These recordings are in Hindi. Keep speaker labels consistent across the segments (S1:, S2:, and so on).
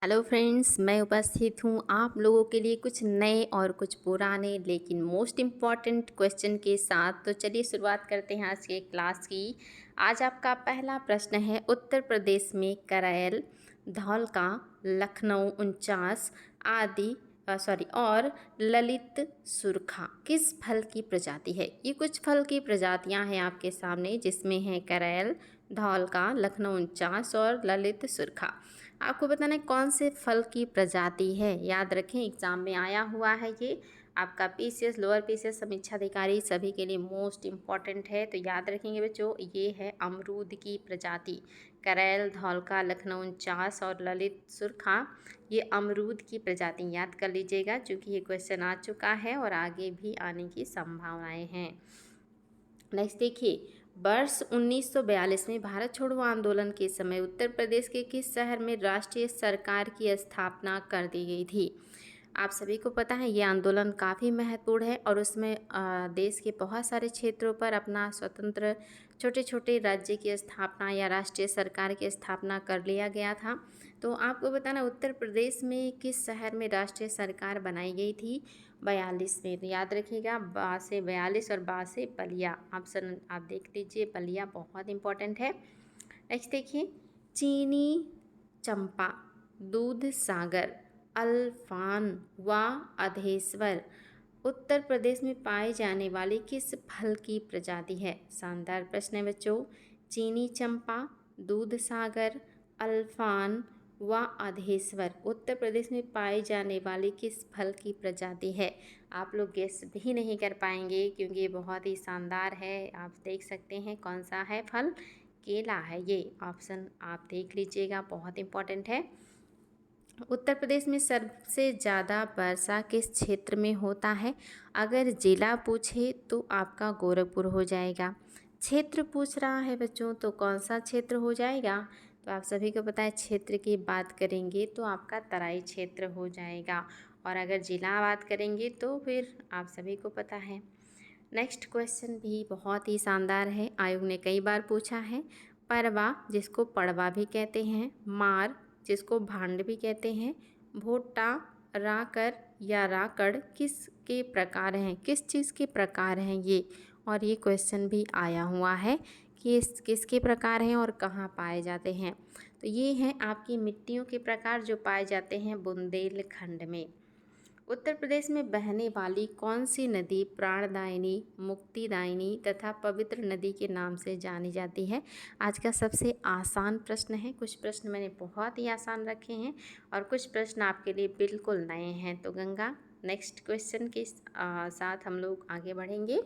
S1: हेलो फ्रेंड्स, मैं उपस्थित हूँ आप लोगों के लिए कुछ नए और कुछ पुराने लेकिन मोस्ट इम्पॉर्टेंट क्वेश्चन के साथ। तो चलिए शुरुआत करते हैं आज के क्लास की। आज आपका पहला प्रश्न है, उत्तर प्रदेश में करैल, धौलका, लखनऊ 49 आदि और ललित सुरखा किस फल की प्रजाति है। ये कुछ फल की प्रजातियां हैं आपके सामने, जिसमें है करैल, धौलका, लखनऊ 49 और ललित सुरखा। आपको बताना है कौन से फल की प्रजाति है। याद रखें, एग्जाम में आया हुआ है ये। आपका पीसीएस, लोअर पीसीएस, समीक्षा अधिकारी सभी के लिए मोस्ट इम्पॉर्टेंट है। तो याद रखेंगे बच्चों, ये है अमरूद की प्रजाति। करैल, धौलका, लखनऊ 49 और ललित सुरखा, ये अमरूद की प्रजाति याद कर लीजिएगा, क्योंकि ये क्वेश्चन आ चुका है और आगे भी आने की संभावनाएं हैं। नेक्स्ट देखिए, वर्ष 1942 में भारत छोड़ो आंदोलन के समय उत्तर प्रदेश के किस शहर में राष्ट्रीय सरकार की स्थापना कर दी गई थी। आप सभी को पता है ये आंदोलन काफ़ी महत्वपूर्ण है और उसमें देश के बहुत सारे क्षेत्रों पर अपना स्वतंत्र छोटे छोटे राज्य की स्थापना या राष्ट्रीय सरकार की स्थापना कर लिया गया था। तो आपको बताना, उत्तर प्रदेश में किस शहर में राष्ट्रीय सरकार बनाई गई थी। 42 में। तो याद रखिएगा, बा से 42 और बा से बलिया। ऑप्शन आप देख लीजिए, बलिया बहुत इंपॉर्टेंट है। नेक्स्ट देखिए, चीनी चंपा, दूध सागर, अल्फान व अधेश्वर उत्तर प्रदेश में पाई जाने वाली किस फल की प्रजाति है। शानदार प्रश्न है बच्चों। चीनी चंपा, दूध सागर, अल्फान व अधेश्वर उत्तर प्रदेश में पाई जाने वाली किस फल की प्रजाति है। आप लोग गेस भी नहीं कर पाएंगे, क्योंकि ये बहुत ही शानदार है। आप देख सकते हैं कौन सा है फल, केला है ये। ऑप्शन आप देख लीजिएगा, बहुत इंपॉर्टेंट है। उत्तर प्रदेश में सबसे ज़्यादा वर्षा किस क्षेत्र में होता है। अगर जिला पूछे तो आपका गोरखपुर हो जाएगा। क्षेत्र पूछ रहा है बच्चों, तो कौन सा क्षेत्र हो जाएगा। तो आप सभी को पता है, क्षेत्र की बात करेंगे तो आपका तराई क्षेत्र हो जाएगा, और अगर जिला बात करेंगे तो फिर आप सभी को पता है। नेक्स्ट क्वेश्चन भी बहुत ही शानदार है, आयोग ने कई बार पूछा है। परवा, जिसको पड़वा भी कहते हैं, मार, जिसको भांड भी कहते हैं, भोटा, राकर या राकड़ किसके प्रकार हैं, किस चीज़ के प्रकार हैं ये। और ये क्वेश्चन भी आया हुआ है कि किसके प्रकार हैं और कहाँ पाए जाते हैं। तो ये हैं आपकी मिट्टियों के प्रकार जो पाए जाते हैं बुंदेलखंड में। उत्तर प्रदेश में बहने वाली कौन सी नदी प्राणदायिनी, मुक्तिदायिनी तथा पवित्र नदी के नाम से जानी जाती है। आज का सबसे आसान प्रश्न है। कुछ प्रश्न मैंने बहुत ही आसान रखे हैं और कुछ प्रश्न आपके लिए बिल्कुल नए हैं। तो गंगा। नेक्स्ट क्वेश्चन के साथ हम लोग आगे बढ़ेंगे।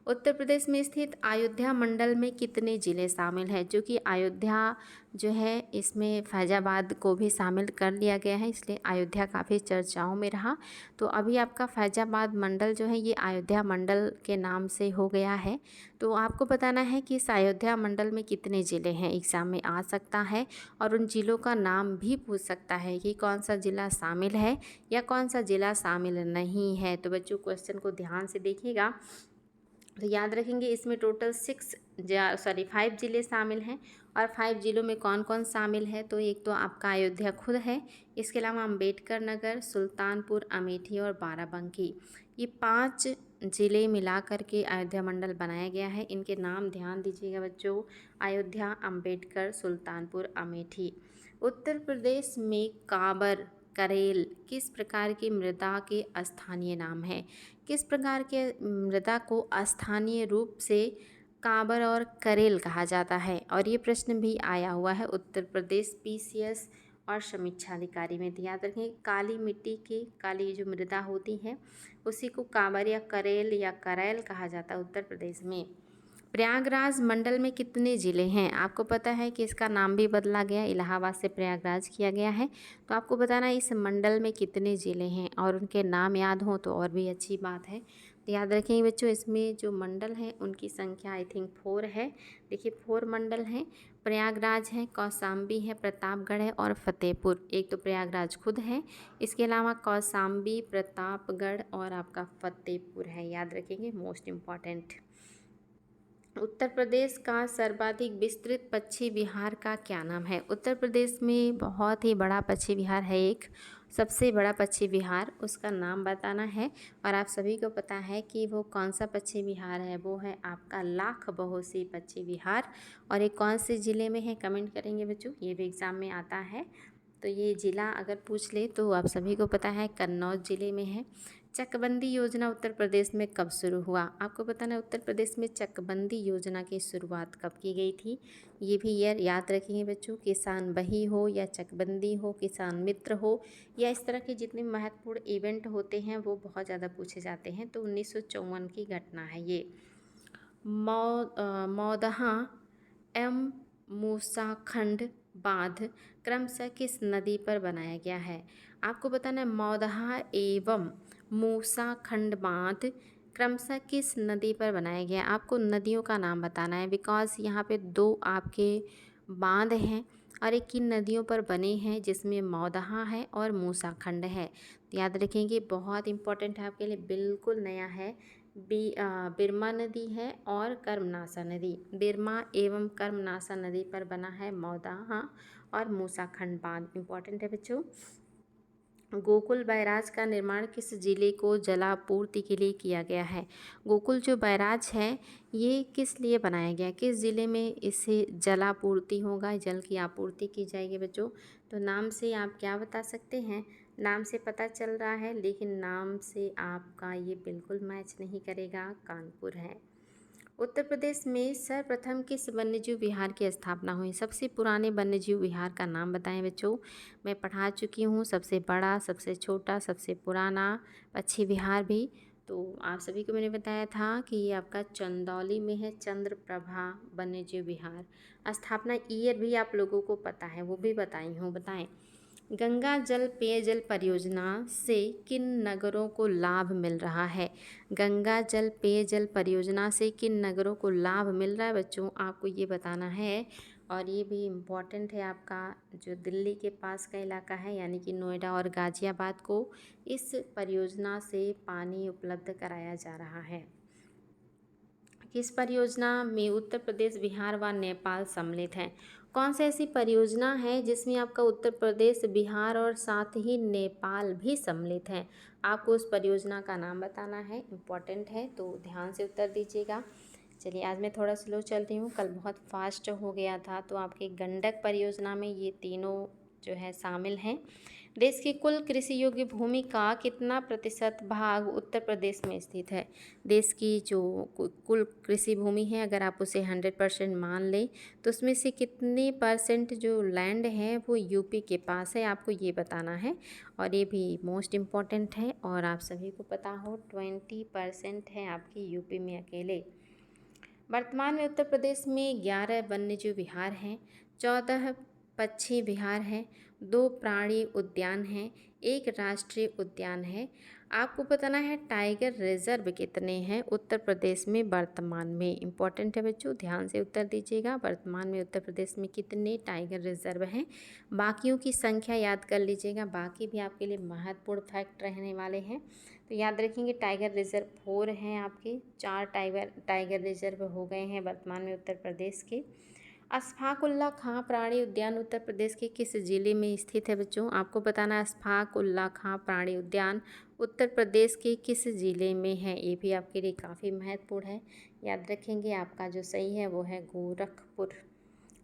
S1: उत्तर प्रदेश में स्थित अयोध्या मंडल में कितने ज़िले शामिल हैं। जो कि अयोध्या जो है, इसमें फैजाबाद को भी शामिल कर लिया गया है, इसलिए अयोध्या काफ़ी चर्चाओं में रहा। तो अभी आपका फैजाबाद मंडल जो है ये अयोध्या मंडल के नाम से हो गया है। तो आपको बताना है कि इस अयोध्या मंडल में कितने ज़िले हैं, एग्ज़ाम में आ सकता है और उन ज़िलों का नाम भी पूछ सकता है कि कौन सा ज़िला शामिल है या कौन सा ज़िला शामिल नहीं है। तो बच्चों क्वेश्चन को ध्यान से देखिएगा। तो याद रखेंगे, इसमें टोटल 5 ज़िले शामिल हैं। और 5 ज़िलों में कौन कौन शामिल है, तो एक तो आपका अयोध्या खुद है, इसके अलावा अम्बेडकर नगर, सुल्तानपुर, अमेठी और बाराबंकी। ये 5 ज़िले मिला करके अयोध्या मंडल बनाया गया है। इनके नाम ध्यान दीजिएगा बच्चों, अयोध्या, अम्बेडकर, सुल्तानपुर, अमेठी। उत्तर प्रदेश में काबर, करेल किस प्रकार की मृदा के स्थानीय नाम है। किस प्रकार के मृदा को स्थानीय रूप से काबर और करेल कहा जाता है। और ये प्रश्न भी आया हुआ है उत्तर प्रदेश पीसीएस और समीक्षा अधिकारी में। तो याद रखें, काली मिट्टी की काली जो मृदा होती है उसी को काबर या करेल या करैल कहा जाता है उत्तर प्रदेश में। प्रयागराज मंडल में कितने ज़िले हैं। आपको पता है कि इसका नाम भी बदला गया, इलाहाबाद से प्रयागराज किया गया है। तो आपको बताना इस मंडल में कितने ज़िले हैं और उनके नाम याद हों तो और भी अच्छी बात है। तो याद रखेंगे बच्चों, इसमें जो मंडल हैं उनकी संख्या आई थिंक 4 है। देखिए 4 मंडल हैं। प्रयागराज है, कौशाम्बी है, प्रतापगढ़ है और फतेहपुर। एक तो प्रयागराज खुद है, इसके अलावा कौशाम्बी, प्रतापगढ़ और आपका फतेहपुर है। याद रखेंगे, मोस्ट इम्पॉर्टेंट। उत्तर प्रदेश का सर्वाधिक विस्तृत पक्षी विहार का क्या नाम है? उत्तर प्रदेश में बहुत ही बड़ा पक्षी विहार है, एक सबसे बड़ा पक्षी विहार, उसका नाम बताना है। और आप सभी को पता है कि वो कौन सा पक्षी विहार है, वो है आपका लाख बहोसी पक्षी विहार। और ये कौन से ज़िले में है, कमेंट करेंगे बच्चों, ये भी एग्ज़ाम में आता है। तो ये ज़िला अगर पूछ ले तो आप सभी को पता है कन्नौज ज़िले में है। चकबंदी योजना उत्तर प्रदेश में कब शुरू हुआ? आपको बताना है उत्तर प्रदेश में चकबंदी योजना की शुरुआत कब की गई थी। ये भी ईयर याद रखेंगे बच्चों, किसान बही हो या चकबंदी हो, किसान मित्र हो, या इस तरह के जितने महत्वपूर्ण इवेंट होते हैं वो बहुत ज़्यादा पूछे जाते हैं। तो 1954 की घटना है ये। मौदहा एवं मूसाखंड बांध क्रमशः किस नदी पर बनाया गया है? आपको बताना है मौदहा एवं मूसाखंड बांध क्रमशः किस नदी पर बनाया गया है। आपको नदियों का नाम बताना है, बिकॉज यहाँ पे दो आपके बांध हैं और एक किन नदियों पर बने हैं, जिसमें मौदहा है और मूसाखंड है। तो याद रखेंगे, बहुत इंपॉर्टेंट है आपके लिए, बिल्कुल नया है। बिरमा नदी है और कर्मनासा नदी, बिरमा एवं कर्मनासा नदी पर बना है मौदहा और मूसाखंड बांध। इंपॉर्टेंट है बच्चों। गोकुल बैराज का निर्माण किस जिले को जलापूर्ति के लिए किया गया है? गोकुल जो बैराज है ये किस लिए बनाया गया है, किस ज़िले में इससे जलापूर्ति होगा, जल की आपूर्ति की जाएगी बच्चों? तो नाम से आप क्या बता सकते हैं? नाम से पता चल रहा है लेकिन नाम से आपका ये बिल्कुल मैच नहीं करेगा, कानपुर है। उत्तर प्रदेश में सर्वप्रथम किस वन्यजीव विहार की स्थापना हुई? सबसे पुराने वन्यजीव विहार का नाम बताएं बच्चों। मैं पढ़ा चुकी हूँ, सबसे बड़ा, सबसे छोटा, सबसे पुराना पक्षी विहार भी। तो आप सभी को मैंने बताया था कि ये आपका चंदौली में है, चंद्रप्रभा वन्यजीव विहार। स्थापना ईयर भी आप लोगों को पता है, वो भी बताई हूँ, बताएं। गंगा जल पेयजल परियोजना से किन नगरों को लाभ मिल रहा है? गंगा जल पेयजल परियोजना से किन नगरों को लाभ मिल रहा है बच्चों, आपको ये बताना है। और ये भी इम्पॉर्टेंट है, आपका जो दिल्ली के पास का इलाका है यानी कि नोएडा और गाज़ियाबाद को इस परियोजना से पानी उपलब्ध कराया जा रहा है। किस परियोजना में उत्तर प्रदेश, बिहार व नेपाल सम्मिलित हैं? कौन सी ऐसी परियोजना है जिसमें आपका उत्तर प्रदेश, बिहार और साथ ही नेपाल भी सम्मिलित हैं? आपको उस परियोजना का नाम बताना है, इम्पॉर्टेंट है, तो ध्यान से उत्तर दीजिएगा। चलिए, आज मैं थोड़ा स्लो चल रही हूँ, कल बहुत फास्ट हो गया था। तो आपके गंडक परियोजना में ये तीनों जो है शामिल हैं। देश की कुल कृषि योग्य भूमि का कितना प्रतिशत भाग उत्तर प्रदेश में स्थित है? देश की जो कुल कृषि भूमि है, अगर आप उसे 100% मान लें तो उसमें से कितने परसेंट जो लैंड है वो यूपी के पास है, आपको ये बताना है। और ये भी मोस्ट इम्पॉर्टेंट है और आप सभी को पता हो, 20% है आपकी यूपी में अकेले। वर्तमान में उत्तर प्रदेश में 11 वन्यजीव विहार हैं, 14 पक्षी विहार हैं, 2 प्राणी उद्यान हैं, 1 राष्ट्रीय उद्यान है। आपको बताना है टाइगर रिजर्व कितने हैं उत्तर प्रदेश में वर्तमान में। इम्पॉर्टेंट है बच्चों, ध्यान से उत्तर दीजिएगा। वर्तमान में उत्तर प्रदेश में कितने टाइगर रिजर्व हैं, बाकियों की संख्या याद कर लीजिएगा, बाकी भी आपके लिए महत्वपूर्ण फैक्ट रहने वाले हैं। तो याद रखेंगे, टाइगर रिजर्व 4 हैं आपके, 4 टाइगर रिजर्व हो गए हैं वर्तमान में उत्तर प्रदेश के। अशफाक उल्ला खां प्राणी उद्यान उत्तर प्रदेश के किस जिले में स्थित है बच्चों? आपको बताना है अशफाक उल्ला खां प्राणी उद्यान उत्तर प्रदेश के किस जिले में है। ये भी आपके लिए काफ़ी महत्वपूर्ण है, याद रखेंगे। आपका जो सही है वो है गोरखपुर,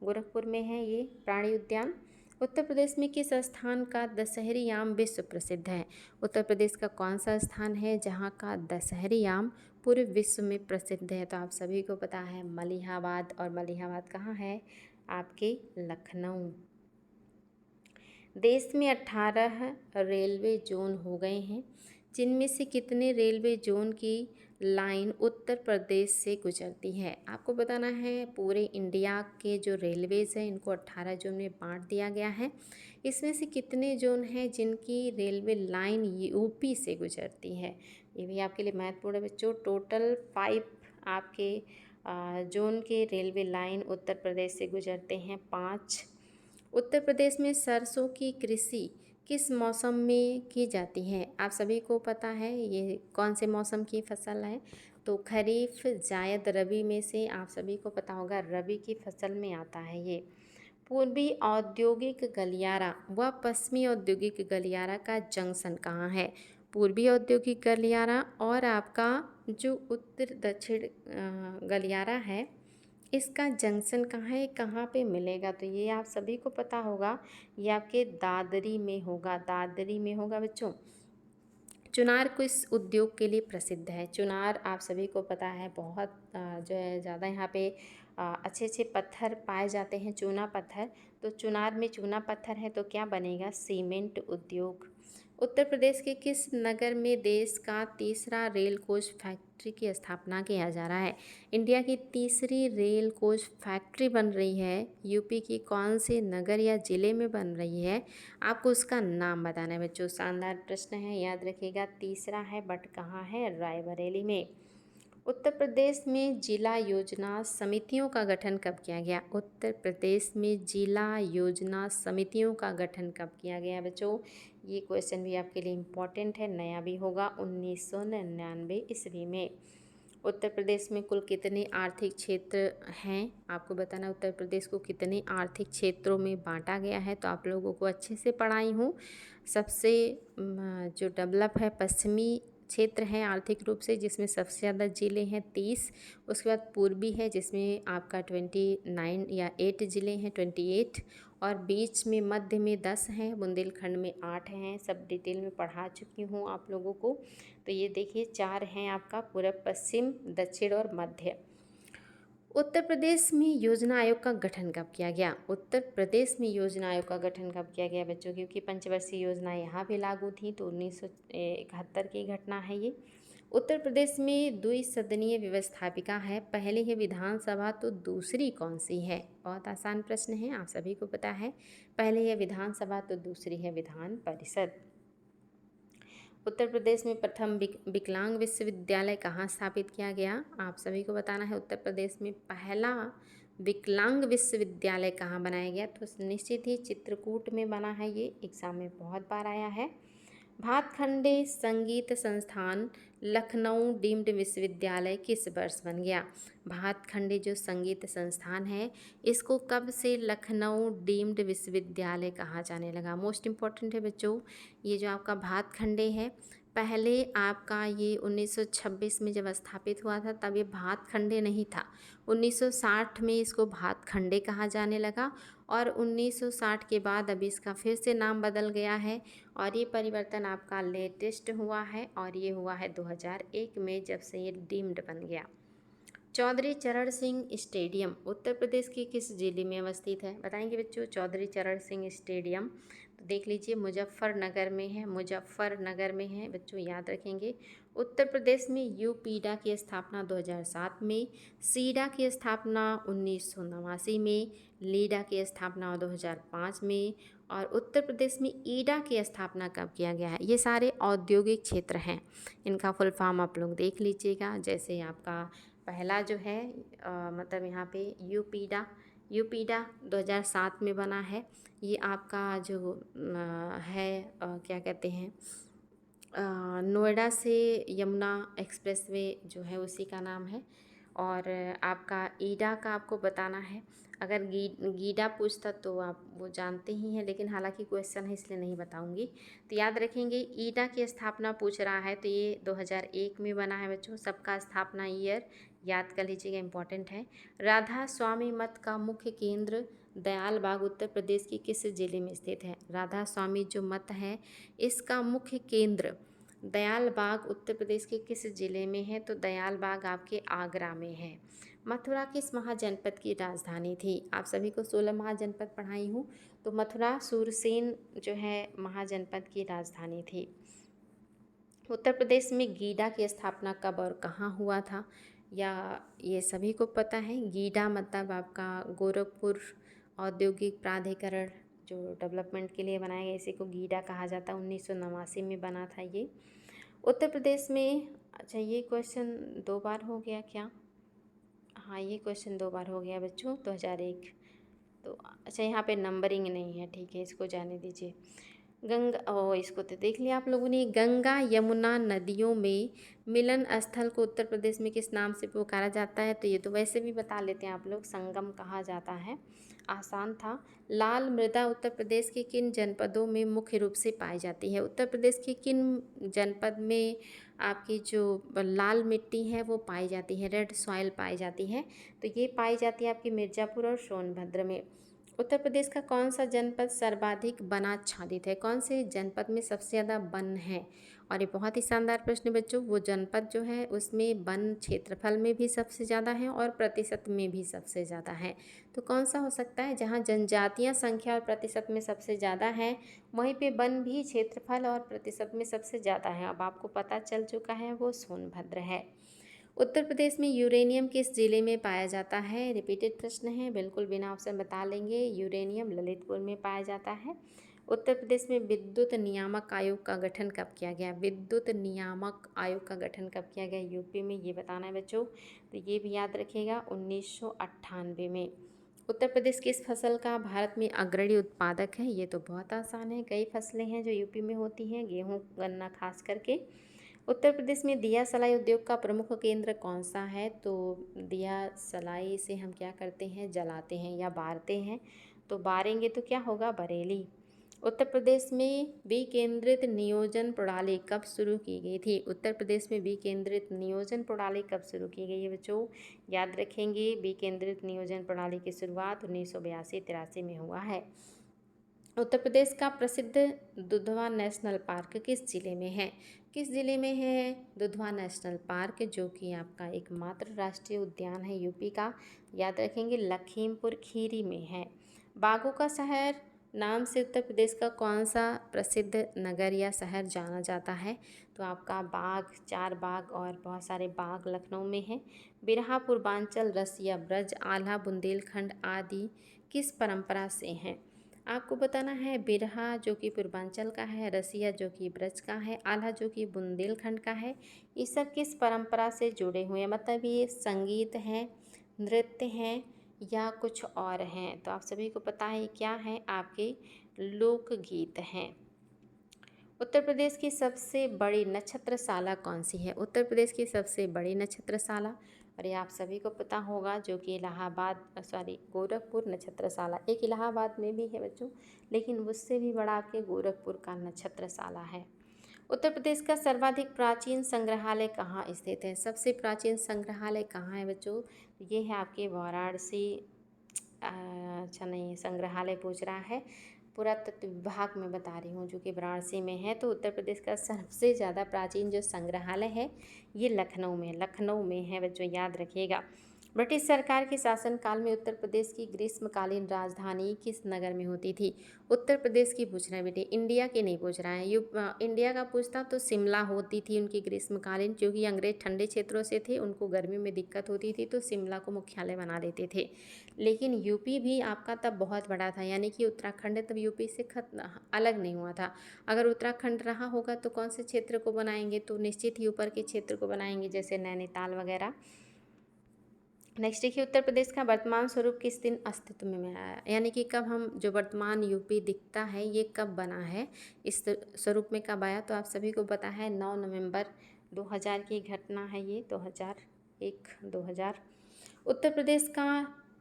S1: गोरखपुर में है ये प्राणी उद्यान। उत्तर प्रदेश में किस स्थान का दशहरी आम विश्व प्रसिद्ध है? उत्तर प्रदेश का कौन सा स्थान है जहाँ का दशहरी आम पूरे विश्व में प्रसिद्ध है? तो आप सभी को पता है मलिहाबाद, और मलिहाबाद कहाँ है? आपके लखनऊ। देश में 18 रेलवे जोन हो गए हैं, जिनमें से कितने रेलवे जोन की लाइन उत्तर प्रदेश से गुजरती है? आपको बताना है पूरे इंडिया के जो रेलवेज़ हैं इनको 18 जोन में बांट दिया गया है। इसमें से कितने जोन हैं जिनकी रेलवे लाइन यूपी से गुजरती है? ये भी आपके लिए महत्वपूर्ण है बच्चों। टोटल 5 आपके जोन के रेलवे लाइन उत्तर प्रदेश से गुजरते हैं, 5। उत्तर प्रदेश में सरसों की कृषि किस मौसम में की जाती है? आप सभी को पता है ये कौन से मौसम की फसल है। तो खरीफ, जायद, रबी में से आप सभी को पता होगा रबी की फसल में आता है ये। पूर्वी औद्योगिक गलियारा व पश्चिमी औद्योगिक गलियारा का जंक्शन कहाँ है? पूर्वी औद्योगिक गलियारा और आपका जो उत्तर दक्षिण गलियारा है, इसका जंक्शन कहाँ है, कहाँ पे मिलेगा? तो ये आप सभी को पता होगा, ये आपके दादरी में होगा, दादरी में होगा बच्चों। चुनार किस उद्योग के लिए प्रसिद्ध है? चुनार आप सभी को पता है बहुत जो है ज़्यादा यहाँ पे अच्छे अच्छे पत्थर पाए जाते हैं, चूना पत्थर। तो चुनार में चूना पत्थर है तो क्या बनेगा? सीमेंट उद्योग। उत्तर प्रदेश के किस नगर में देश का तीसरा रेल कोच फैक्ट्री की स्थापना किया जा रहा है? इंडिया की तीसरी रेल कोच फैक्ट्री बन रही है, यूपी की कौन से नगर या ज़िले में बन रही है? आपको उसका नाम बताना है बच्चों। शानदार प्रश्न है, याद रखिएगा। तीसरा है बट कहाँ है? रायबरेली में। उत्तर प्रदेश में जिला योजना समितियों का गठन कब किया गया? उत्तर प्रदेश में जिला योजना समितियों का गठन कब किया गया बच्चों? ये क्वेश्चन भी आपके लिए इम्पोर्टेंट है, नया भी होगा। 1999 ईस्वी में। उत्तर प्रदेश में कुल कितने आर्थिक क्षेत्र हैं? आपको बताना उत्तर प्रदेश को कितने आर्थिक क्षेत्रों में बांटा गया है। तो आप लोगों को अच्छे से पढ़ाई हूँ। सबसे जो डेवलप है पश्चिमी क्षेत्र है आर्थिक रूप से, जिसमें सबसे ज़्यादा ज़िले हैं 30। उसके बाद पूर्वी है जिसमें आपका 29 या 8 ज़िले हैं, 28। और बीच में मध्य में 10 हैं, बुंदेलखंड में 8 हैं। सब डिटेल में पढ़ा चुकी हूँ आप लोगों को। तो ये देखिए 4 हैं आपका, पूर्व, पश्चिम, दक्षिण और मध्य। उत्तर प्रदेश में योजना आयोग का गठन कब किया गया? उत्तर प्रदेश में योजना आयोग का गठन कब किया गया बच्चों? क्योंकि पंचवर्षीय योजना यहाँ भी लागू थी, तो 1971 की घटना है ये। उत्तर प्रदेश में द्विसदनीय व्यवस्थापिका है, पहली है विधानसभा तो दूसरी कौन सी है? बहुत आसान प्रश्न है, आप सभी को पता है। पहली है विधानसभा तो दूसरी है विधान परिषद। उत्तर प्रदेश में प्रथम विकलांग विश्वविद्यालय कहाँ स्थापित किया गया? आप सभी को बताना है। उत्तर प्रदेश में पहला विकलांग विश्वविद्यालय कहाँ बनाया गया? तो निश्चित ही चित्रकूट में बना है, ये एग्जाम में बहुत बार आया है। भातखंडे संगीत संस्थान लखनऊ डीम्ड विश्वविद्यालय किस वर्ष बन गया? भातखंडे जो संगीत संस्थान है, इसको कब से लखनऊ डीम्ड विश्वविद्यालय कहा जाने लगा? मोस्ट इम्पॉर्टेंट है बच्चों, ये जो आपका भातखंडे है, पहले आपका ये 1926 में जब स्थापित हुआ था तब ये भातखंडे नहीं था। 1960 में इसको भातखंडे कहा जाने लगा और 1960 के बाद अभी इसका फिर से नाम बदल गया है। और ये परिवर्तन आपका लेटेस्ट हुआ है और ये हुआ है 2001 में, जब से ये डीम्ड बन गया। चौधरी चरण सिंह स्टेडियम उत्तर प्रदेश के किस जिले में अवस्थित है? बताएंगे बच्चों। चौधरी चरण सिंह स्टेडियम तो देख लीजिए मुजफ्फरनगर में है, मुजफ्फरनगर में है बच्चों, याद रखेंगे। उत्तर प्रदेश में यूपीडा की स्थापना 2007 में, सीडा की स्थापना 1989 में, लीडा की स्थापना 2005 में, और उत्तर प्रदेश में ईडा की स्थापना कब किया गया है? ये सारे औद्योगिक क्षेत्र हैं, इनका फुल फॉर्म आप लोग देख लीजिएगा। जैसे आपका पहला जो है मतलब यहाँ पे यूपीडा 2007 में बना है। ये आपका जो है क्या कहते हैं, नोएडा से यमुना एक्सप्रेसवे जो है उसी का नाम है। और आपका ईडा का आपको बताना है। अगर गीडा पूछता तो आप वो जानते ही हैं, लेकिन हालांकि क्वेश्चन है इसलिए नहीं बताऊंगी। तो याद रखेंगे ईडा की स्थापना पूछ रहा है तो ये 2001 में बना है बच्चों। सबका स्थापना ईयर याद कर लीजिएगा, इम्पोर्टेंट है। राधा स्वामी मठ का मुख्य केंद्र दयाल बाग उत्तर प्रदेश के किस जिले में स्थित है? राधा स्वामी जो मठ है इसका मुख्य केंद्र दयाल बाग उत्तर प्रदेश के किस जिले में है? तो दयाल बाग आपके आगरा में है। मथुरा किस महाजनपद की राजधानी थी? आप सभी को 16 महाजनपद पढ़ाई हूँ, तो मथुरा सूरसेन जो है महाजनपद की राजधानी थी। उत्तर प्रदेश में गीडा की स्थापना कब और कहाँ हुआ था? या ये सभी को पता है, गीडा मतलब आपका गोरखपुर औद्योगिक प्राधिकरण जो डेवलपमेंट के लिए बनाया गया, इसी को गीडा कहा जाता है। 1989 में बना था ये। उत्तर प्रदेश में, अच्छा ये क्वेश्चन 2 बार हो गया क्या? हाँ ये क्वेश्चन 2 बार हो गया बच्चों, 2001। तो अच्छा यहाँ पे नंबरिंग नहीं है, ठीक है, इसको जाने दीजिए। इसको तो देख लिया आप लोगों ने। गंगा यमुना नदियों में मिलन स्थल को उत्तर प्रदेश में किस नाम से पुकारा जाता है? तो ये तो वैसे भी बता लेते हैं आप लोग, संगम कहा जाता है, आसान था। लाल मृदा उत्तर प्रदेश के किन जनपदों में मुख्य रूप से पाई जाती है? उत्तर प्रदेश के किन जनपद में आपकी जो लाल मिट्टी है वो पाई जाती है, रेड सॉइल पाई जाती है? तो ये पाई जाती है आपकी मिर्ज़ापुर और सोनभद्र में। उत्तर प्रदेश का कौन सा जनपद सर्वाधिक वनाच्छादित है? कौन से जनपद में सबसे ज़्यादा वन है? और ये बहुत ही शानदार प्रश्न है बच्चों। वो जनपद जो है उसमें वन क्षेत्रफल में भी सबसे ज़्यादा है और प्रतिशत में भी सबसे ज़्यादा है। तो कौन सा हो सकता है? जहाँ जनजातियाँ संख्या और प्रतिशत में सबसे ज़्यादा है, वहीं पे वन भी क्षेत्रफल और प्रतिशत में सबसे ज़्यादा है। अब आपको पता चल चुका है, वो सोनभद्र है। उत्तर प्रदेश में यूरेनियम किस जिले में पाया जाता है? रिपीटेड प्रश्न है, बिल्कुल बिना ऑप्शन बता लेंगे। यूरेनियम ललितपुर में पाया जाता है। उत्तर प्रदेश में विद्युत नियामक आयोग का गठन कब किया गया? विद्युत नियामक आयोग का गठन कब किया गया? यूपी में, ये बताना है बच्चों। तो ये भी याद रखिएगा, 1998 में। उत्तर प्रदेश किस फसल का भारत में अग्रणी उत्पादक है? ये तो बहुत आसान है, कई फसलें हैं जो यूपी में होती हैं, गेहूँ गन्ना खास करके। उत्तर प्रदेश में दिया सलाई उद्योग का प्रमुख केंद्र कौन सा है? तो दिया सलाई से हम क्या करते हैं, जलाते हैं या बारते हैं। तो बारेंगे तो क्या होगा, बरेली। उत्तर प्रदेश में विकेंद्रित नियोजन प्रणाली कब शुरू की गई थी? उत्तर प्रदेश में विकेंद्रित नियोजन प्रणाली कब शुरू की गई है बच्चों? याद रखेंगे, विकेंद्रित नियोजन प्रणाली की शुरुआत 1982-83 में हुआ है। उत्तर प्रदेश का प्रसिद्ध दुधवा नेशनल पार्क किस जिले में है? किस जिले में है दुधवा नेशनल पार्क, जो कि आपका एकमात्र राष्ट्रीय उद्यान है यूपी का? याद रखेंगे, लखीमपुर खीरी में है। बागों का शहर नाम से उत्तर प्रदेश का कौन सा प्रसिद्ध नगर या शहर जाना जाता है? तो आपका बाग, चार बाग और बहुत सारे बाग लखनऊ में है। बिरहा पूर्वांचल, रसिया, ब्रज, आल्हा, बुंदेलखंड आदि किस परंपरा से हैं? आपको बताना है, बिरहा जो कि पूर्वांचल का है, रसिया जो कि ब्रज का है, आल्हा जो कि बुंदेलखंड का है। ये सब किस परंपरा से जुड़े हुए हैं? मतलब ये संगीत है, नृत्य हैं या कुछ और हैं? तो आप सभी को पता है क्या है, आपके लोकगीत हैं। उत्तर प्रदेश की सबसे बड़ी नक्षत्रशाला कौन सी है? उत्तर प्रदेश की सबसे बड़ी नक्षत्रशाला, और ये आप सभी को पता होगा, जो कि गोरखपुर नक्षत्रशाला। एक इलाहाबाद में भी है बच्चों, लेकिन उससे भी बड़ा आपके गोरखपुर का नक्षत्रशाला है। उत्तर प्रदेश का सर्वाधिक प्राचीन संग्रहालय कहाँ स्थित है? सबसे प्राचीन संग्रहालय कहाँ है बच्चों? ये है आपके वाराणसी, अच्छा नहीं, संग्रहालय पूछ रहा है, पुरातत्व विभाग में बता रही हूँ, जो कि वाराणसी में है। तो उत्तर प्रदेश का सबसे ज़्यादा प्राचीन जो संग्रहालय है ये लखनऊ में है बच्चों, याद रखिएगा। ब्रिटिश सरकार के शासनकाल में उत्तर प्रदेश की ग्रीष्मकालीन राजधानी किस नगर में होती थी? उत्तर प्रदेश की पूछ रहे हैं बेटे, इंडिया की नहीं पूछ रहा है। इंडिया का पूछता तो शिमला होती थी उनकी ग्रीष्मकालीन, क्योंकि अंग्रेज ठंडे क्षेत्रों से थे, उनको गर्मी में दिक्कत होती थी तो शिमला को मुख्यालय बना देते थे। लेकिन यूपी भी आपका तब बहुत बड़ा था, यानी कि उत्तराखंड तब यूपी से अलग नहीं हुआ था। अगर उत्तराखंड रहा होगा तो कौन से क्षेत्र को बनाएंगे? तो निश्चित ही ऊपर के क्षेत्र को बनाएंगे, जैसे नैनीताल वगैरह। नेक्स्ट देखिए, उत्तर प्रदेश का वर्तमान स्वरूप किस दिन अस्तित्व में आया? यानी कि कब हम, जो वर्तमान यूपी दिखता है ये कब बना है, इस स्वरूप में कब आया? तो आप सभी को पता है 9 नवंबर 2000 की घटना है ये, 2001-2000। उत्तर प्रदेश का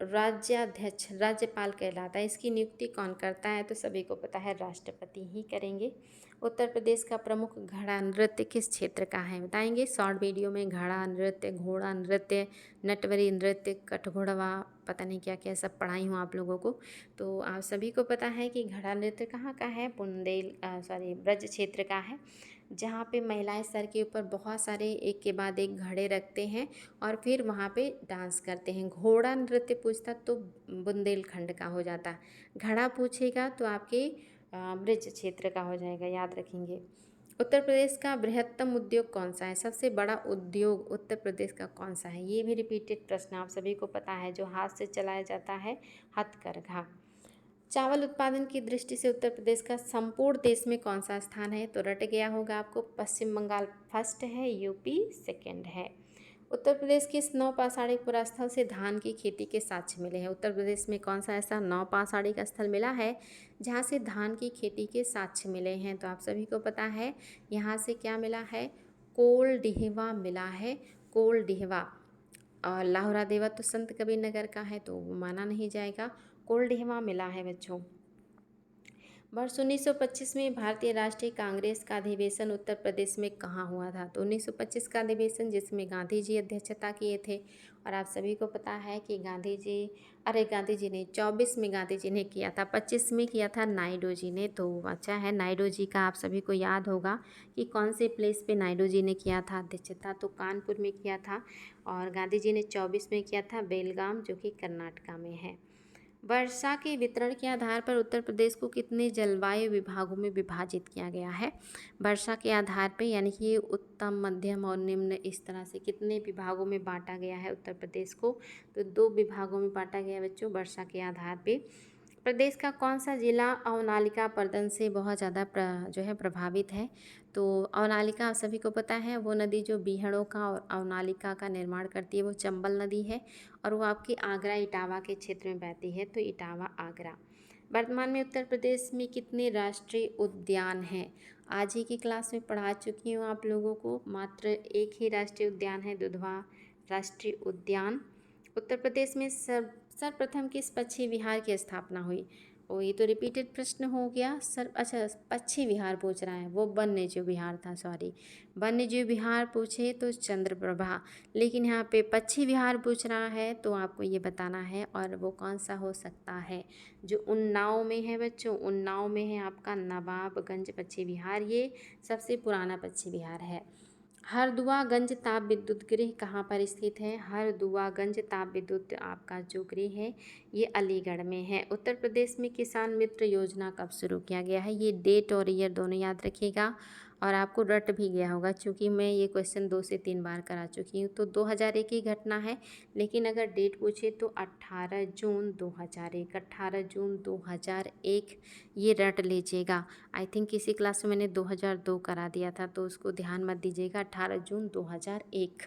S1: राज्याध्यक्ष राज्यपाल कहलाता है, इसकी नियुक्ति कौन करता है? तो सभी को पता है, राष्ट्रपति ही करेंगे। उत्तर प्रदेश का प्रमुख घड़ा नृत्य किस क्षेत्र का है? बताएंगे शॉर्ट वीडियो में। घड़ा नृत्य, घोड़ा नृत्य, नटवरी नृत्य, कठघोड़वा, पता नहीं क्या क्या सब पढ़ाई हूँ आप लोगों को। तो आप सभी को पता है कि घड़ा नृत्य कहाँ का है? ब्रज क्षेत्र का है, जहाँ पे महिलाएं सर के ऊपर बहुत सारे एक के बाद एक घड़े रखते हैं और फिर वहाँ पे डांस करते हैं। घोड़ा नृत्य पूछता तो बुंदेलखंड का हो जाता, घड़ा पूछेगा तो आपके ब्रज क्षेत्र का हो जाएगा, याद रखेंगे। उत्तर प्रदेश का बृहत्तम उद्योग कौन सा है? सबसे बड़ा उद्योग उत्तर प्रदेश का कौन सा है? ये भी रिपीटेड प्रश्न आप सभी को पता है, जो हाथ से चलाया जाता है, हथकरघा। चावल उत्पादन की दृष्टि से उत्तर प्रदेश का संपूर्ण देश में कौन सा स्थान है? तो रट गया होगा आपको, पश्चिम बंगाल फर्स्ट है, यूपी सेकंड है। उत्तर प्रदेश किस नवपाषाणिक पुरास्थल से धान की खेती के साक्ष्य मिले हैं? उत्तर प्रदेश में कौन सा ऐसा नवपाषाणिक स्थल मिला है जहाँ से धान की खेती के साक्ष्य मिले हैं? तो आप सभी को पता है यहाँ से क्या मिला है, कोलडिहवा मिला है, कोलडिहवा। और लाहुरा देवा तो संत कबीर नगर का है तो वो माना नहीं जाएगा, कोलडिहवा मिला है बच्चों। वर्ष 1925 में भारतीय राष्ट्रीय कांग्रेस का अधिवेशन उत्तर प्रदेश में कहाँ हुआ था? तो 1925 का अधिवेशन जिसमें गांधी जी अध्यक्षता किए थे। और आप सभी को पता है कि गांधी जी ने 24 में गांधी जी ने किया था, 25 में किया था नायडू जी ने। तो अच्छा है, नायडू जी का आप सभी को याद होगा कि कौन से प्लेस पे नायडू जी ने किया था अध्यक्षता, तो कानपुर में किया था। और गांधी जी ने 24 में किया था बेलगाम, जो कि कर्नाटका में है। वर्षा के वितरण के आधार पर उत्तर प्रदेश को कितने जलवायु विभागों में विभाजित किया गया है? वर्षा के आधार पे, यानी कि उत्तम, मध्यम और निम्न, इस तरह से कितने विभागों में बांटा गया है उत्तर प्रदेश को? तो 2 विभागों में बांटा गया है बच्चों, वर्षा के आधार पे। प्रदेश का कौन सा जिला अवनालिका पर्यटन से बहुत ज़्यादा जो है प्रभावित है? तो अवनालिका आप सभी को पता है, वो नदी जो बीहड़ों का और अवनालिका का निर्माण करती है, वो चंबल नदी है और वो आपकी आगरा इटावा के क्षेत्र में बहती है, तो इटावा आगरा। वर्तमान में उत्तर प्रदेश में कितने राष्ट्रीय उद्यान हैं? आज ही की क्लास में पढ़ा चुकी हूँ आप लोगों को, मात्र एक ही राष्ट्रीय उद्यान है, दुधवा राष्ट्रीय उद्यान। उत्तर प्रदेश में सर्वप्रथम किस पक्षी विहार की स्थापना हुई? ओ, ये तो रिपीटेड प्रश्न हो गया सर। अच्छा, पक्षी विहार पूछ रहा है, वो वन्य जीव विहार था, सॉरी। वन्य जीव विहार पूछे तो चंद्रप्रभा, लेकिन यहाँ पे पक्षी विहार पूछ रहा है तो आपको ये बताना है, और वो कौन सा हो सकता है? जो उन्नाव में है बच्चों, उन्नाव में है आपका नवाबगंज पक्षी विहार, ये सबसे पुराना पक्षी विहार है। हरदुआगंज ताप विद्युत गृह कहाँ पर स्थित है? हरदुआगंज ताप विद्युत आपका जो गृह है ये अलीगढ़ में है। उत्तर प्रदेश में किसान मित्र योजना कब शुरू किया गया है? ये डेट और ईयर दोनों याद रखिएगा, और आपको रट भी गया होगा क्योंकि मैं ये क्वेश्चन 2 से 3 बार करा चुकी हूँ। तो 2001 की घटना है, लेकिन अगर डेट पूछे तो 18 जून 2001, 18 जून 2001, ये रट लीजिएगा। आई थिंक किसी क्लास में मैंने 2002 करा दिया था, तो उसको ध्यान मत दीजिएगा, 18 जून 2001।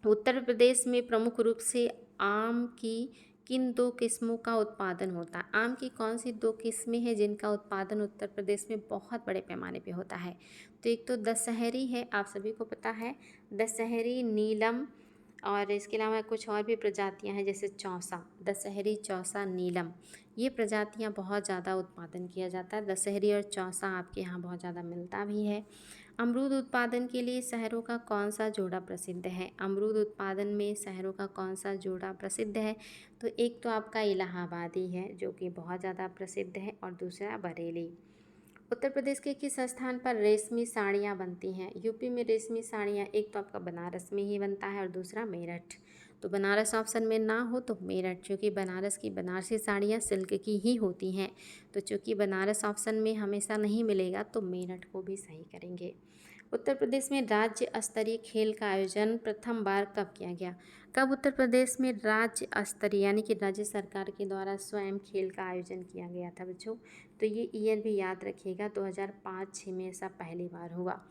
S1: उत्तर प्रदेश में प्रमुख रूप से आम की किन 2 किस्मों का उत्पादन होता है? आम की कौन सी 2 किस्में हैं जिनका उत्पादन उत्तर प्रदेश में बहुत बड़े पैमाने पे होता है? तो एक तो दशहरी है, आप सभी को पता है, दशहरी, नीलम, और इसके अलावा कुछ और भी प्रजातियां हैं जैसे चौसा, दशहरी, चौसा, नीलम, ये प्रजातियां बहुत ज़्यादा उत्पादन किया जाता है। दशहरी और चौसा आपके यहाँ बहुत ज़्यादा मिलता भी है। अमरूद उत्पादन के लिए शहरों का कौन सा जोड़ा प्रसिद्ध है? अमरूद उत्पादन में शहरों का कौन सा जोड़ा प्रसिद्ध है? तो एक तो आपका इलाहाबाद ही है जो कि बहुत ज़्यादा प्रसिद्ध है, और दूसरा बरेली। उत्तर प्रदेश के किस स्थान पर रेशमी साड़ियाँ बनती हैं? यूपी में रेशमी साड़ियाँ एक तो आपका बनारस में ही बनता है और दूसरा मेरठ। तो बनारस ऑप्शन में ना हो तो मेरठ, क्योंकि बनारस की बनारसी साड़ियाँ सिल्क की ही होती हैं। तो चूँकि बनारस ऑप्शन में हमेशा नहीं मिलेगा तो मेरठ को भी सही करेंगे। उत्तर प्रदेश में राज्य स्तरीय खेल का आयोजन प्रथम बार कब किया गया? कब उत्तर प्रदेश में राज्य स्तरीय, यानी कि राज्य सरकार के द्वारा स्वयं खेल का आयोजन किया गया था बच्चों? तो ये ईयर भी याद रखिएगा, 2005-06 में ऐसा पहली बार हुआ।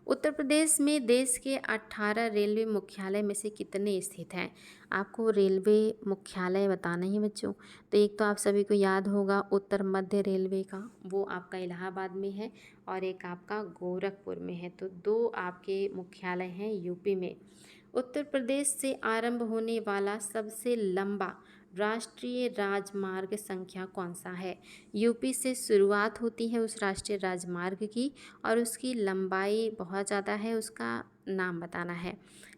S1: उत्तर प्रदेश में देश के 18 रेलवे मुख्यालय में से कितने स्थित हैं? आपको रेलवे मुख्यालय बताना ही बच्चों। तो एक तो आप सभी को याद होगा उत्तर मध्य रेलवे का, वो आपका इलाहाबाद में है, और एक आपका गोरखपुर में है। तो 2 आपके मुख्यालय हैं यूपी में। उत्तर प्रदेश से आरंभ होने वाला सबसे लंबा राष्ट्रीय राजमार्ग संख्या कौन सा है? यूपी से शुरुआत होती है उस राष्ट्रीय राजमार्ग की, और उसकी लंबाई बहुत ज़्यादा है, उसका नाम बताना है।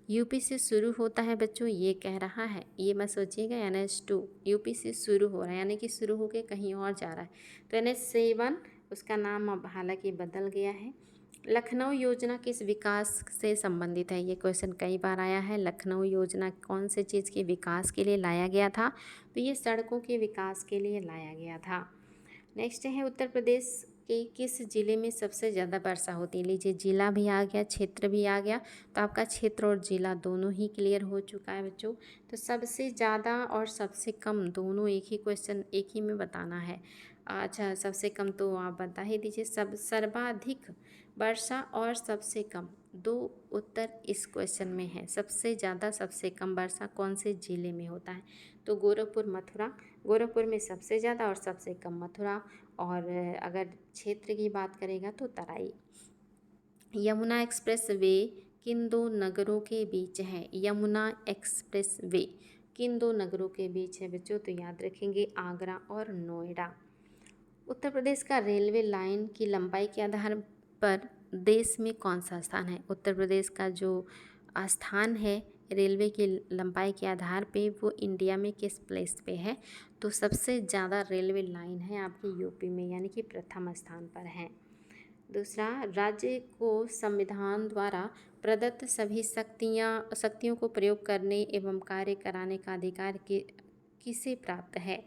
S1: यूपी से शुरू होता है बच्चों, ये कह रहा है, ये मत सोचिएगा NH2 यूपी से शुरू हो रहा है, यानी कि शुरू होकर कहीं और जा रहा है। तो NH7 उसका नाम अब हालांकि बदल गया है। लखनऊ योजना किस विकास से संबंधित है? ये क्वेश्चन कई बार आया है। लखनऊ योजना कौन से चीज़ के विकास के लिए लाया गया था? तो ये सड़कों के विकास के लिए लाया गया था। नेक्स्ट है, उत्तर प्रदेश के किस जिले में सबसे ज़्यादा वर्षा होती है? लीजिए, जिला भी आ गया, क्षेत्र भी आ गया, तो आपका क्षेत्र और जिला दोनों ही क्लियर हो चुका है बच्चों। तो सबसे ज़्यादा और सबसे कम दोनों एक ही क्वेश्चन, एक ही में बताना है। अच्छा, सबसे कम तो आप बता ही दीजिए। सब सर्वाधिक वर्षा और सबसे कम, दो उत्तर इस क्वेश्चन में है। सबसे ज़्यादा सबसे कम वर्षा कौन से ज़िले में होता है? तो गोरखपुर, मथुरा। गोरखपुर में सबसे ज़्यादा और सबसे कम मथुरा। और अगर क्षेत्र की बात करेगा तो तराई। यमुना एक्सप्रेस वे किन दो नगरों के बीच है? यमुना एक्सप्रेस वे किन दो नगरों के बीच है बच्चों? तो याद रखेंगे आगरा और नोएडा। उत्तर प्रदेश का रेलवे लाइन की लंबाई के आधार पर देश में कौन सा स्थान है? उत्तर प्रदेश का जो स्थान है रेलवे की लंबाई के आधार पे वो इंडिया में किस प्लेस पे है? तो सबसे ज़्यादा रेलवे लाइन है आपकी यूपी में, यानी कि प्रथम स्थान पर है। दूसरा, राज्य को संविधान द्वारा प्रदत्त सभी शक्तियों को प्रयोग करने एवं कार्य कराने का अधिकार किसे प्राप्त है?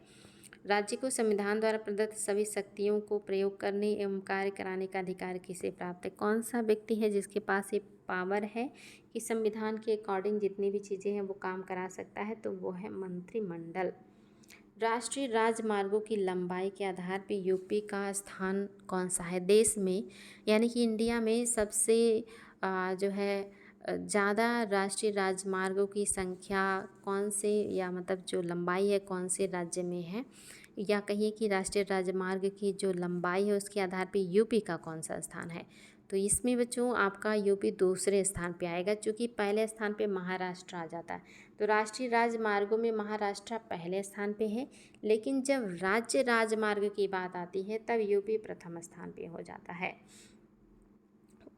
S1: राज्य को संविधान द्वारा प्रदत्त सभी शक्तियों को प्रयोग करने एवं कार्य कराने का अधिकार किसे प्राप्त है? कौन सा व्यक्ति है जिसके पास ये पावर है कि संविधान के अकॉर्डिंग जितनी भी चीज़ें हैं वो काम करा सकता है? तो वो है मंत्रिमंडल। राष्ट्रीय राजमार्गों की लंबाई के आधार पर यूपी का स्थान कौन सा है देश में, यानी कि इंडिया में सबसे जो है ज़्यादा राष्ट्रीय राजमार्गों की संख्या कौन से, या मतलब जो लंबाई है कौन से राज्य में है, या कहिए कि राष्ट्रीय राजमार्ग की जो लंबाई है उसके आधार पे यूपी का कौन सा स्थान है? तो इसमें बच्चों आपका यूपी दूसरे स्थान पे आएगा, क्योंकि पहले स्थान पे महाराष्ट्र आ जाता है। तो राष्ट्रीय राजमार्गों में महाराष्ट्र पहले स्थान पे है, लेकिन जब राज्य राजमार्ग की बात आती है तब यूपी प्रथम स्थान पे हो जाता है।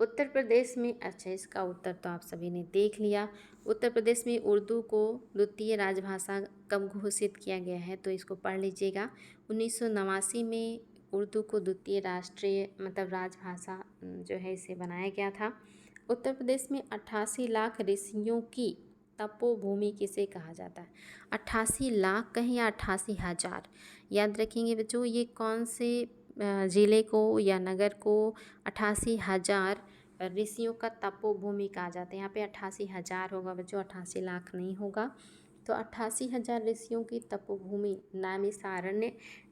S1: उत्तर प्रदेश में, अच्छा इसका उत्तर तो आप सभी ने देख लिया। उत्तर प्रदेश में उर्दू को द्वितीय राजभाषा कब घोषित किया गया है? तो इसको पढ़ लीजिएगा। 1989 में उर्दू को द्वितीय राष्ट्रीय मतलब राजभाषा जो है इसे बनाया गया था। उत्तर प्रदेश में 88 लाख ऋषियों की तपोभूमि किसे कहा जाता है? 88 लाख कहें या 88,000? याद रखेंगे बच्चों, ये कौन से ज़िले को या नगर को 88,000 ऋषियों का तपोभूमि कहा जाता है? यहाँ पे 88,000 होगा बच्चों, 88 लाख नहीं होगा। तो 88,000 ऋषियों की तपोभूमि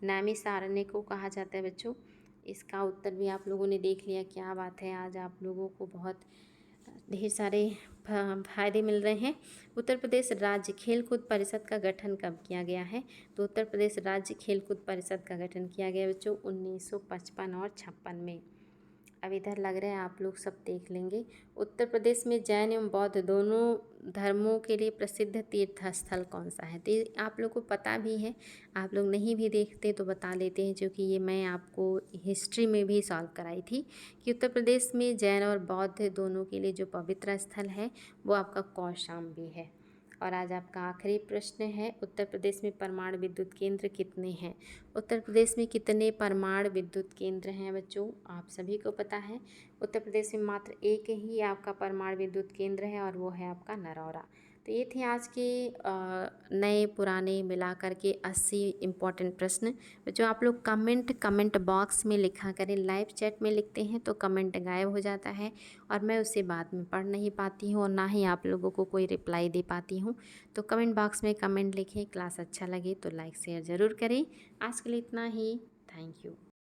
S1: नैमिषारण्य को कहा जाता है बच्चों। इसका उत्तर भी आप लोगों ने देख लिया। क्या बात है, आज आप लोगों को बहुत ढेर सारे फायदे मिल रहे हैं। उत्तर प्रदेश राज्य खेलकूद परिषद का गठन कब किया गया है? तो उत्तर प्रदेश राज्य खेलकूद परिषद का गठन किया गया बच्चों 1955 और 56 में। अब इधर लग रहा है आप लोग सब देख लेंगे। उत्तर प्रदेश में जैन एवं बौद्ध दोनों धर्मों के लिए प्रसिद्ध तीर्थ स्थल कौन सा है? तो ये आप लोग को पता भी है, आप लोग नहीं भी देखते तो बता लेते हैं, क्योंकि ये मैं आपको हिस्ट्री में भी सॉल्व कराई थी कि उत्तर प्रदेश में जैन और बौद्ध दोनों के लिए जो पवित्र स्थल है वो आपका कौशाम्बी है। और आज आपका आखिरी प्रश्न है, उत्तर प्रदेश में परमाणु विद्युत केंद्र कितने हैं? उत्तर प्रदेश में कितने परमाणु विद्युत केंद्र हैं बच्चों? आप सभी को पता है उत्तर प्रदेश में मात्र एक ही आपका परमाणु विद्युत केंद्र है और वो है आपका नरौरा। तो ये थे आज के नए पुराने मिलाकर के 80 इम्पॉर्टेंट प्रश्न। जो आप लोग कमेंट बॉक्स में लिखा करें। लाइव चैट में लिखते हैं तो कमेंट गायब हो जाता है और मैं उसे बाद में पढ़ नहीं पाती हूँ और ना ही आप लोगों को कोई रिप्लाई दे पाती हूँ। तो कमेंट बॉक्स में कमेंट लिखें। क्लास अच्छा लगे तो लाइक शेयर ज़रूर करें। आज के लिए इतना ही। Thank you.